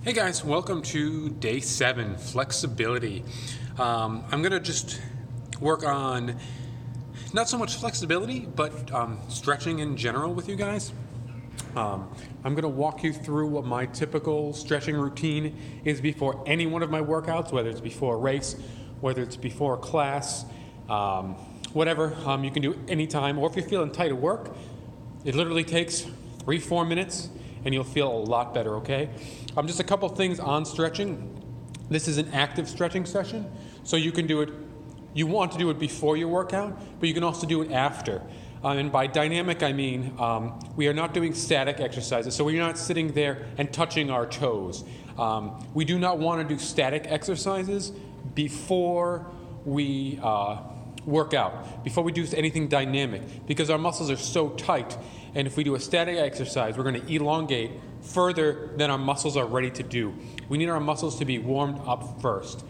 Hey guys, welcome to day 7, flexibility. I'm going to just work on not so much flexibility, but stretching in general with you guys. I'm going to walk you through what my typical stretching routine is before any one of my workouts, whether it's before a race, whether it's before a class, whatever. You can do anytime, or if you're feeling tight at work, it literally takes 3-4 minutes and you'll feel a lot better, okay? Just a couple things on stretching. This is an active stretching session, so you can do it, you want to do it before your workout, but you can also do it after. And by dynamic, I mean we are not doing static exercises, so we're not sitting there and touching our toes. We do not want to do static exercises before we work out, before we do anything dynamic, because our muscles are so tight, and if we do a static exercise, we're going to elongate further than our muscles are ready to do. We need our muscles to be warmed up first.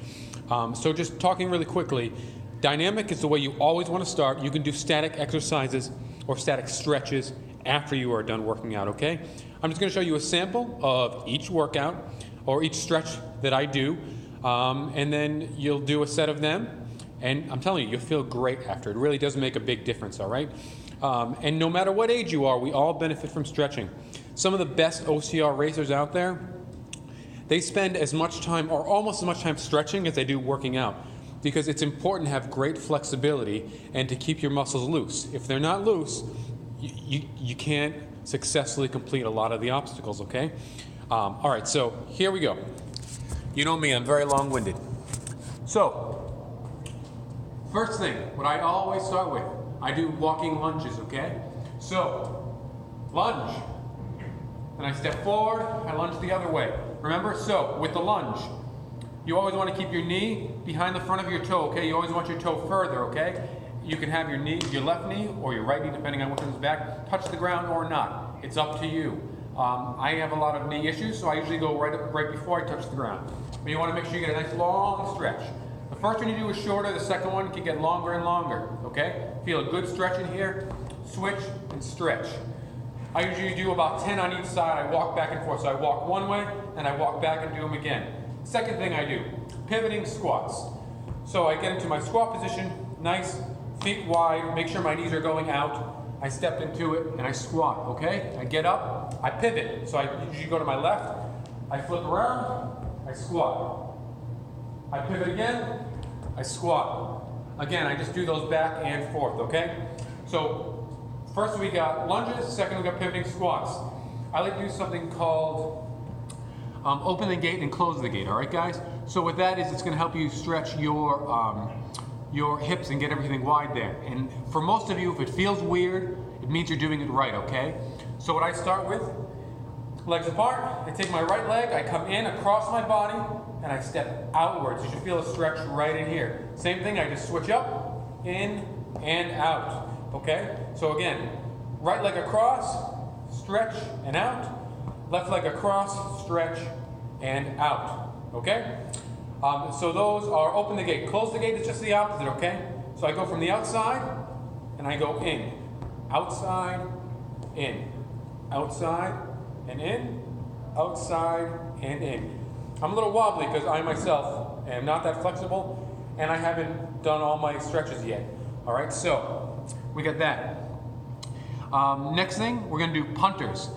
So just talking really quickly, dynamic is the way you always want to start. You can do static exercises or static stretches after you are done working out, okay? I'm just going to show you a sample of each workout or each stretch that I do, and then you'll do a set of them, and I'm telling you, you'll feel great after. It really does make a big difference, all right? And no matter what age you are, we all benefit from stretching. Some of the best OCR racers out there, they spend as much time or almost as much time stretching as they do working out, because it's important to have great flexibility and to keep your muscles loose. If they're not loose, you can't successfully complete a lot of the obstacles, okay? All right, so here we go. You know me, I'm very long-winded. So, first thing, what I always start with, I do walking lunges, okay? So, lunge. Then I step forward, I lunge the other way. Remember? So, with the lunge, you always want to keep your knee behind the front of your toe, okay? You always want your toe further, okay? You can have your knee, your left knee or your right knee, depending on which one's back, touch the ground or not. It's up to you. I have a lot of knee issues, so I usually go right before I touch the ground. But you want to make sure you get a nice long stretch. The first one you do is shorter, the second one can get longer and longer, okay? Feel a good stretch in here, switch and stretch. I usually do about 10 on each side. I walk back and forth. So I walk one way, and I walk back and do them again. Second thing I do, pivoting squats. So I get into my squat position, nice, feet wide, make sure my knees are going out. I step into it and I squat, okay? I get up, I pivot. So I usually go to my left, I flip around, I squat. I pivot again, I squat. Again, I just do those back and forth, okay? So first we got lunges, second we got pivoting squats. I like to do something called open the gate and close the gate, all right guys? So what that is, it's gonna help you stretch your hips and get everything wide there. And for most of you, if it feels weird, it means you're doing it right, okay? So what I start with, legs apart, I take my right leg, I come in across my body, and I step outwards. You should feel a stretch right in here. Same thing, I just switch up, in, and out, okay? So again, right leg across, stretch, and out. Left leg across, stretch, and out, okay? So those are open the gate. Close the gate is just the opposite, okay? So I go from the outside, and I go in. Outside, in. Outside, and in. Outside, and in. I'm a little wobbly because I myself am not that flexible, and I haven't done all my stretches yet. All right, so we got that. Next thing, we're gonna do punters.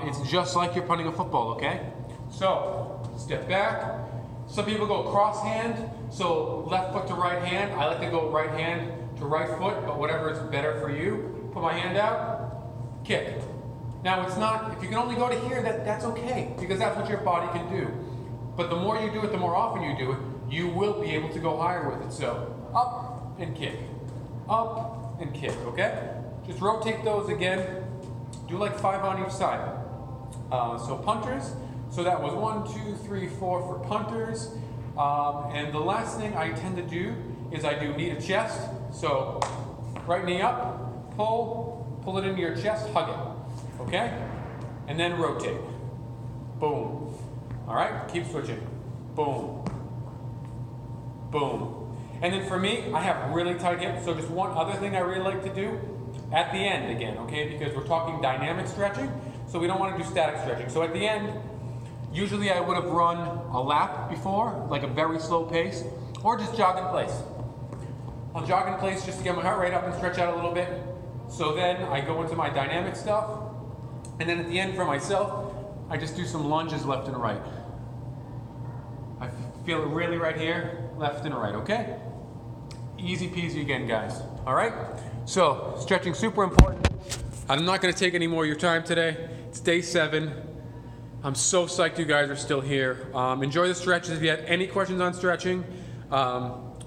It's just like you're punting a football, okay? So, step back. Some people go cross hand, so left foot to right hand. I like to go right hand to right foot, but whatever is better for you. Put my hand out, kick. Now it's not, if you can only go to here, that's okay, because that's what your body can do. But the more you do it, the more often you do it, you will be able to go higher with it. So, up and kick, okay? Just rotate those again. Do like 5 on each side. So punters, so that was 1, 2, 3, 4 for punters. And the last thing I tend to do is I do knee to chest. So right knee up, pull it into your chest, hug it, okay? And then rotate, boom. All right, keep switching, boom, boom. And then for me, I have really tight hips, so just one other thing I really like to do, at the end again, okay, because we're talking dynamic stretching, so we don't want to do static stretching. So at the end, Usually I would have run a lap before, like a very slow pace, or just jog in place. I'll jog in place just to get my heart rate up and stretch out a little bit. So then I go into my dynamic stuff, and then at the end for myself, I just do some lunges left and right. I feel it really right here, left and right, okay? Easy peasy again, guys, all right? So, stretching super important. I'm not gonna take any more of your time today. It's day 7. I'm so psyched you guys are still here. Enjoy the stretches. If you have any questions on stretching,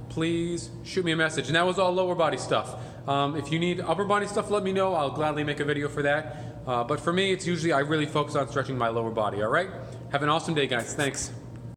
please shoot me a message. And that was all lower body stuff. If you need upper body stuff, let me know. I'll gladly make a video for that. But for me, it's usually I really focus on stretching my lower body, all right? Have an awesome day, guys. Thanks.